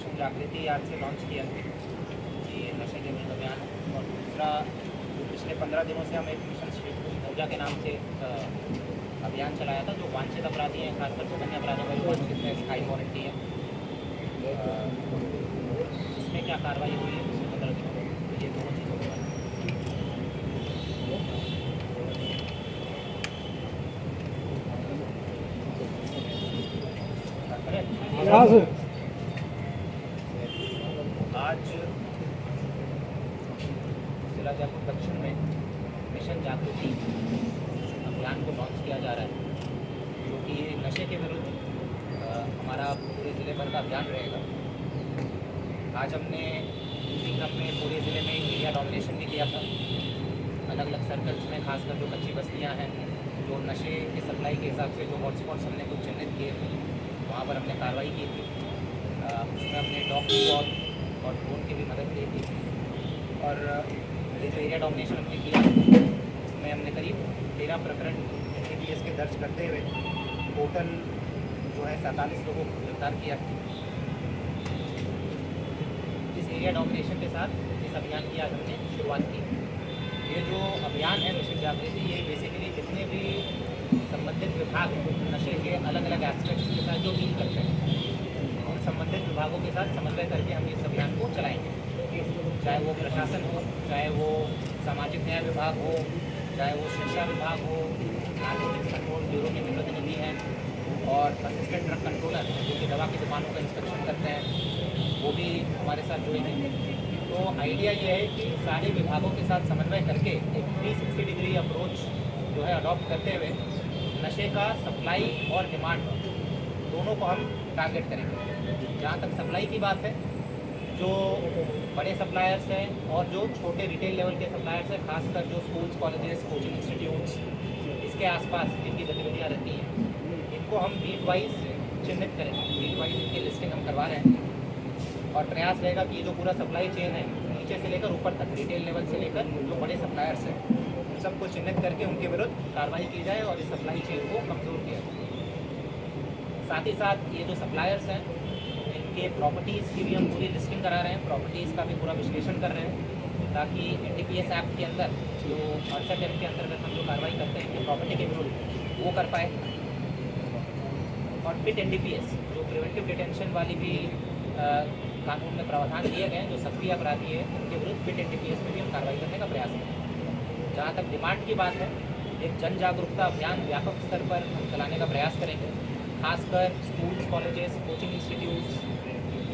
Mission जागृति आज से लॉन्च किया है, ये नशे के विरुद्ध अभियान है। और दूसरा, पिछले 15 दिनों से हम एक मिशन ऊर्जा के नाम से अभियान चलाया था, जो वांछित अपराधी हैं, खासकर जघन्य अपराधों में वांछित है, स्थायी वारंटी है। इसमें क्या कार्रवाई हुई है पिछले 15 दिनों में, ये दोनों चीज़ों के बारे में। आज जिला जयपुर दक्षिण में मिशन जागृति अभियान को लॉन्च किया जा रहा है, जो कि ये नशे के विरुद्ध हमारा पूरे ज़िले भर का अभियान रहेगा। आज हमने इसी क्रम में पूरे ज़िले में एरिया डोमिनेशन भी किया था, अलग अलग सर्कल्स में, खासकर जो कच्ची बस्तियां हैं, जो नशे के सप्लाई के हिसाब से जो हॉटस्पॉट्स हमने कुछ चिन्हित किए थे, वहाँ पर हमने कार्रवाई की थी। उसमें हमने डॉग स्क्वाड और ड्रोन की भी मदद ली थी। और ये जो एरिया डोमिनेशन हमने किया, इसमें हमने करीब 13 प्रकरण NDPS के दर्ज करते हुए टोटल जो है 47 लोगों को गिरफ्तार किया। इस एरिया डोमिनेशन के साथ इस अभियान की आज हमने शुरुआत की। ये जो अभियान है मिशन जागृति, ये बेसिकली जितने भी संबंधित विभाग नशे के अलग अलग एस्पेक्ट्स के साथ जो डील करते हैं, उन संबंधित विभागों के साथ समन्वय करके हम इस अभियान को चलाएंगे। चाहे वो प्रशासन हो, चाहे वो सामाजिक न्याय विभाग हो, चाहे वो शिक्षा विभाग हो, नारकोटिक्स कंट्रोल ब्यूरो के भी प्रतिनिधि हैं, और असिस्टेंट ड्रग कंट्रोलर जो कि दवा की दुकानों का इंस्पेक्शन करते हैं, वो भी हमारे साथ जुड़े हैं। तो आइडिया ये है कि सारे विभागों के साथ समन्वय करके एक 360 डिग्री अप्रोच जो है अडॉप्ट करते हुए नशे का सप्लाई और डिमांड दोनों को हम टारगेट करेंगे। जहाँ तक सप्लाई की बात है, जो बड़े सप्लायर्स हैं और जो छोटे रिटेल लेवल के सप्लायर्स हैं, खासकर जो स्कूल्स, कॉलेजेस, कोचिंग इंस्टीट्यूट्स इसके आसपास जिनकी गतिविधियाँ रहती हैं, इनको हम बीट वाइज चिन्हित करेंगे। बीट वाइज इनकी लिस्टिंग हम करवा रहे हैं, और प्रयास रहेगा कि ये जो पूरा सप्लाई चेन है, नीचे से लेकर ऊपर तक, रिटेल लेवल से लेकर जो बड़े सप्लायर्स हैं, उन सबको चिन्हित करके उनके विरुद्ध कार्रवाई की जाए और इस सप्लाई चेन को कमज़ोर किया जाए। साथ ही साथ ये जो सप्लायर्स हैं, इनके प्रॉपर्टीज़ की भी हम पूरी लिस्टिंग करा रहे हैं, प्रॉपर्टीज़ का भी पूरा विश्लेषण कर रहे हैं, ताकि NDPS एक्ट के अंदर जो 68 एक्ट के अंतर्गत हम जो कार्रवाई करते हैं कि प्रॉपर्टी के विरुद्ध, वो कर पाए। और फिट NDPS जो प्रिवेंटिव डिटेंशन वाली भी कानून में प्रावधान दिए गए हैं, जो सक्रिय अपराधी है उनके विरुद्ध फिट NDPS में भी हम कार्रवाई करने का प्रयास करें। जहाँ तक डिमांड की बात है, एक जन जागरूकता अभियान व्यापक स्तर पर हम चलाने का प्रयास करेंगे, खासकर schools, colleges, coaching institutes,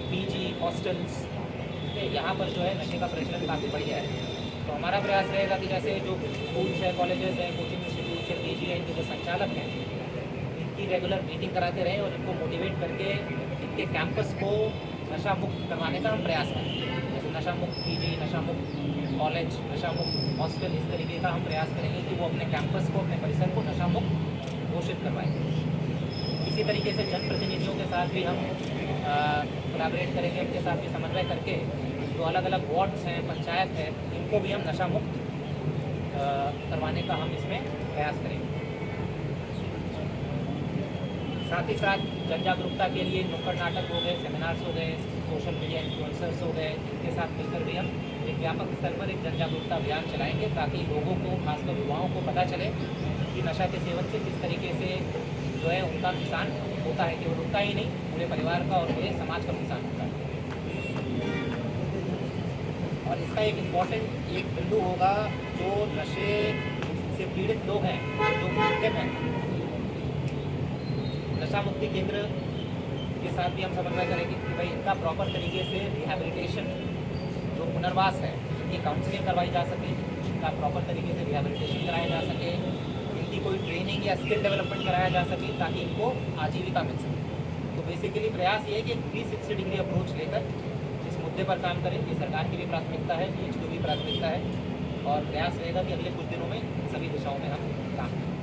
PG hostels, यहाँ पर जो है नशे का प्रचलन काफ़ी बढ़ गया है। तो हमारा प्रयास रहेगा कि जैसे जो स्कूल्स है, कॉलेजेस हैं, कोचिंग इंस्टीट्यूट्स है, PG है, इनके जो संचालक हैं, इनकी रेगुलर मीटिंग कराते रहें और इनको मोटिवेट करके इनके कैंपस को नशा मुक्त करवाने का हम प्रयास करें। जैसे नशा मुक्त PG, नशा मुक्त कॉलेज, नशा मुक्त हॉस्टल, इस तरीके का हम प्रयास करेंगे कि वो अपने कैंपस को, अपने परिसर को नशा मुक्त घोषित करवाएं। इसी तरीके से जनप्रतिनिधियों के साथ भी हम कोलैबोरेट करेंगे, उनके साथ भी समन्वय करके जो अलग अलग वार्ड्स हैं, पंचायत है, इनको भी हम नशा मुक्त करवाने का हम इसमें प्रयास करेंगे। साथ ही साथ जन जागरूकता के लिए नुक्कड़ नाटक हो गए, सेमिनार्स हो गए, सोशल मीडिया इन्फ्लुएंसर्स हो गए, इनके साथ मिलकर भी हम एक व्यापक स्तर पर एक जन जागरूकता अभियान चलाएंगे, ताकि लोगों को, खासकर युवाओं को पता चले कि नशा के सेवन से किस तरीके से जो है उनका नुकसान होता है, केवल उनका ही नहीं, पूरे परिवार का और पूरे समाज का नुकसान होता है। और इसका एक इम्पॉर्टेंट एक बिंदु होगा, जो नशे से पीड़ित लोग हैं, जो विक्टिम हैं, नशा मुक्ति केंद्र के साथ भी हम समन्वय करेंगे कि भाई इनका प्रॉपर तरीके से रिहैबिलिटेशन, जो पुनर्वास है, इनकी काउंसलिंग करवाई जा सके, इनका प्रॉपर तरीके से रिहैबिलिटेशन कराया जा सके, इनकी कोई ट्रेनिंग या स्किल डेवलपमेंट कराया जा सके, ताकि इनको आजीविका मिल सके। तो बेसिकली प्रयास ये है कि 360 डिग्री अप्रोच लेकर इस मुद्दे पर काम करें। ये सरकार की भी प्राथमिकता है, BH की भी प्राथमिकता है, और प्रयास रहेगा कि अगले कुछ दिनों में सभी दिशाओं में हम काम करें।